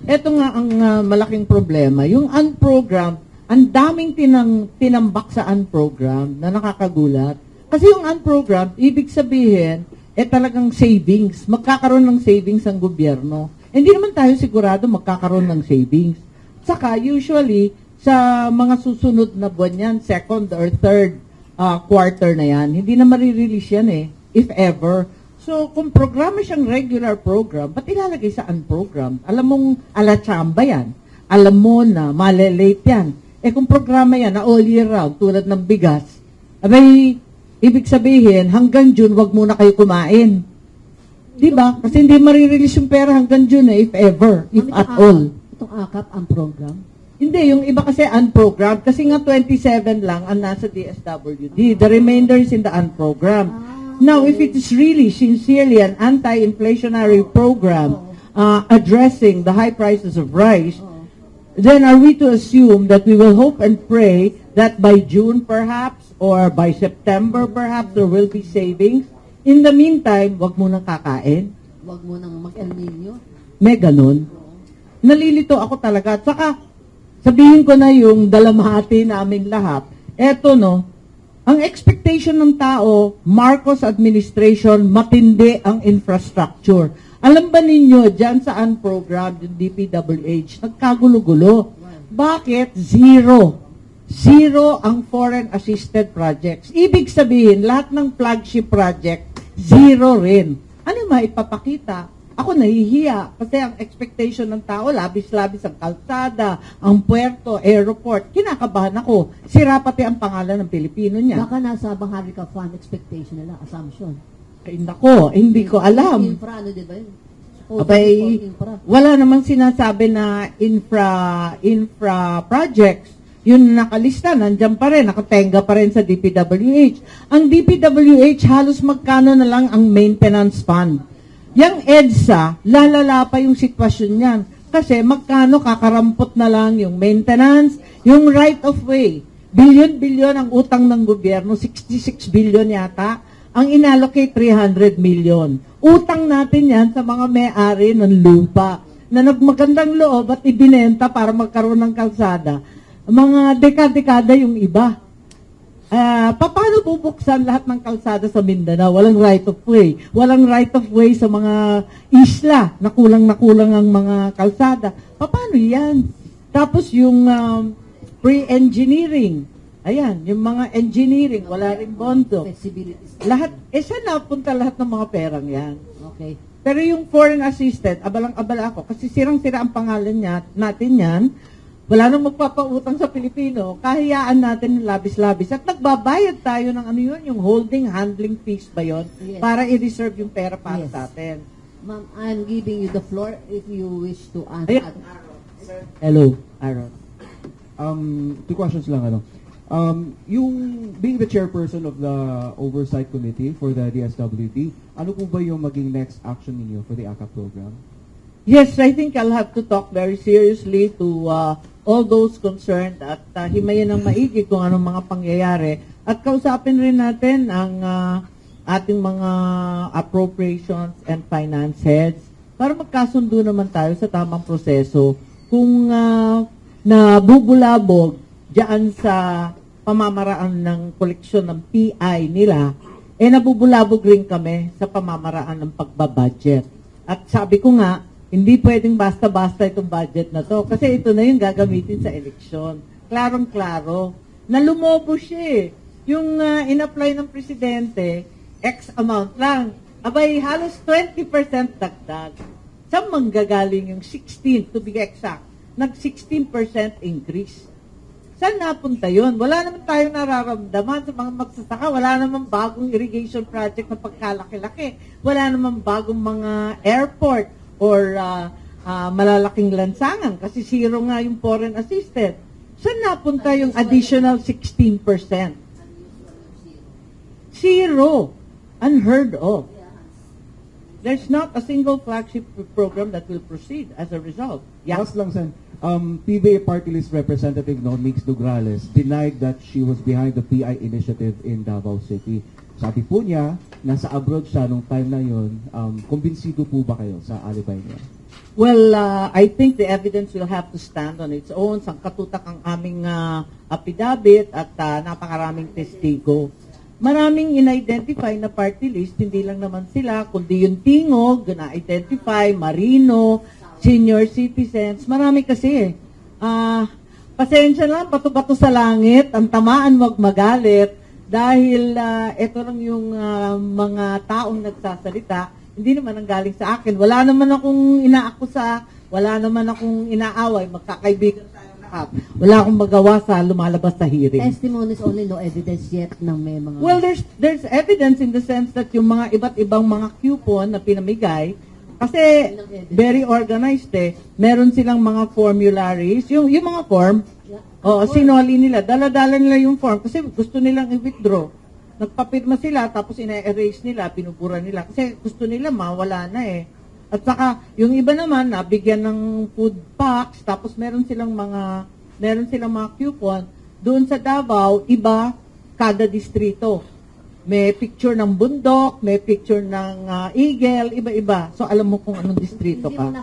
Ito nga ang malaking problema. Yung unprogrammed, ang daming tinambak sa unprogrammed na nakakagulat. Kasi yung unprogrammed, ibig sabihin, talagang savings. Magkakaroon ng savings ang gobyerno. Hindi naman tayo sigurado magkakaroon ng savings. Saka, usually, sa mga susunod na buwan yan, second or third quarter na yan, hindi na marirelease yan if ever. So, kung programa siyang regular program, ba't ilalagay sa unprogrammed? Alam mong alatsamba yan. Alam mo na malelate yan. Kung programa yan na all year round, tulad ng bigas, abay, ibig sabihin, hanggang June, wag muna kayo kumain. Diba? Kasi hindi marirelease yung pera hanggang June if ever, if at all. Itong AKAP ang program? Hindi, yung iba kasi unprogrammed. Kasi nga 27 lang ang nasa DSWD. The remainder is in the unprogrammed. Now, if it is really, sincerely, an anti-inflationary program addressing the high prices of rice, then are we to assume that we will hope and pray that by June perhaps, or by September perhaps, there will be savings? In the meantime, wag mo nang kakain. Wag mo nang mag-El Nino. May ganun. Nalilito ako talaga. At saka, sabihin ko na yung dalamhati naming lahat. Eto ang expectation ng tao, Marcos administration, matindi ang infrastructure. Alam ba ninyo, dyan sa unprogrammed, yung DPWH, nagkagulo-gulo. Bakit? Zero. Zero ang foreign assisted projects. Ibig sabihin, lahat ng flagship project, zero rin. Ano maipapakita? Ako nahihiya kasi ang expectation ng tao, labis-labis ang kalsada, ang puerto, airport. Kinakabahan ako. Sira pati ang pangalan ng Pilipino niya. Baka nasa Baharica Fund expectation nila, assumption. Ay, nako, hindi ko alam. Infra, ano diba yun? Abay, wala namang sinasabi na infra projects. Yun nakalista, nandyan pa rin, nakatenga pa rin sa DPWH. Ang DPWH, halos magkano na lang ang maintenance fund. Yang EDSA, lalala pa yung sitwasyon niyan. Kasi magkano kakarampot na lang yung maintenance, yung right of way. Bilyon-bilyon ang utang ng gobyerno, 66 billion yata. Ang inallocate 300 million. Utang natin yan sa mga may-ari ng lupa na nagmagandang loob at ibinenta para magkaroon ng kalsada. Mga dekada-dekada yung iba. Paano bubuksan lahat ng kalsada sa Mindanao? Walang right of way. Walang right of way sa mga isla na kulang ang mga kalsada. Paano yan? Tapos yung pre-engineering. Ayan, yung mga engineering, wala rin bondo. Lahat, saan napunta lahat ng mga perang yan? Okay. Pero yung foreign assisted, abalang-abala ako. Kasi sirang-sira ang pangalan natin yan. Wala nang magpapautang sa Pilipino, kahiyaan natin ng labis-labis. At nagbabayad tayo ng ano yun, yung holding, handling fees ba yun? Yes. Para i-reserve yung pera para sa atin. Ma'am, I'm giving you the floor if you wish to answer. Hello, Aaron. Two questions lang, yung being the chairperson of the Oversight Committee for the DSWD, ano po ba yung maging next action ninyo for the AKAP program? Yes, I think I'll have to talk very seriously to all those concerned at himayin ng maigi kung anong mga pangyayari. At kausapin rin natin ang ating mga appropriations and finance heads para magkasundo naman tayo sa tamang proseso kung nabubulabog diyan sa pamamaraan ng koleksyon ng PI nila, nabubulabog rin kami sa pamamaraan ng pagbabudget. At sabi ko nga, hindi pwedeng basta-basta itong budget na to kasi ito na yung gagamitin sa eleksyon. Klarong-klaro. Nalumobo siya Yung in-apply ng presidente, X amount lang. Abay, halos 20% dagdag. Saan manggagaling yung 16 to be exact? Nag-16% increase. Saan napunta yun? Wala naman tayong nararamdaman sa mga magsasaka. Wala naman bagong irrigation project na pagkalaki-laki. Wala naman bagong mga airport or malalaking lansangan kasi zero nga yung foreign assisted. Saan napunta yung additional 16%? Zero. Unheard of. There's not a single flagship program that will proceed as a result. Yeah. Last lang, Sen. PBA Party List Representative Mix Nograles denied that she was behind the PI initiative in Davao City. Sabi po niya, nasa abroad siya nung time na yun. Kumbinsido po ba kayo sa alibay niya? Well, I think the evidence will have to stand on its own. Sangkatutak ang aming affidavit at napakaraming testigo. Maraming in-identify na party list, hindi lang naman sila, kundi yung tingog, na-identify, marino, senior citizens, marami kasi pasensya lang, bato-bato sa langit, ang tamaan wag magalit, dahil ito lang yung mga taong nagsasalita, hindi naman ang galing sa akin. Wala naman akong inaakusa, wala naman akong inaaway, magkakaibigan tayo lahat. Wala akong magawa sa lumalabas sa hearing. Testimonies only, no evidence yet ng may mga... Well, there's evidence in the sense that yung mga iba't ibang mga coupon na pinamigay, kasi very organized meron silang mga formularies, yung mga form, sinoli nila, dala-dala nila yung form kasi gusto nilang i-withdraw. Nagpapirma sila, tapos ina-erase nila, pinupura nila, kasi gusto nila mawala na At saka, yung iba naman, nabigyan ng food packs, tapos meron silang mga coupon. Doon sa Davao, iba, kada distrito. May picture ng bundok, may picture ng eagle, iba-iba. So, alam mo kung anong distrito Hindi mo ka.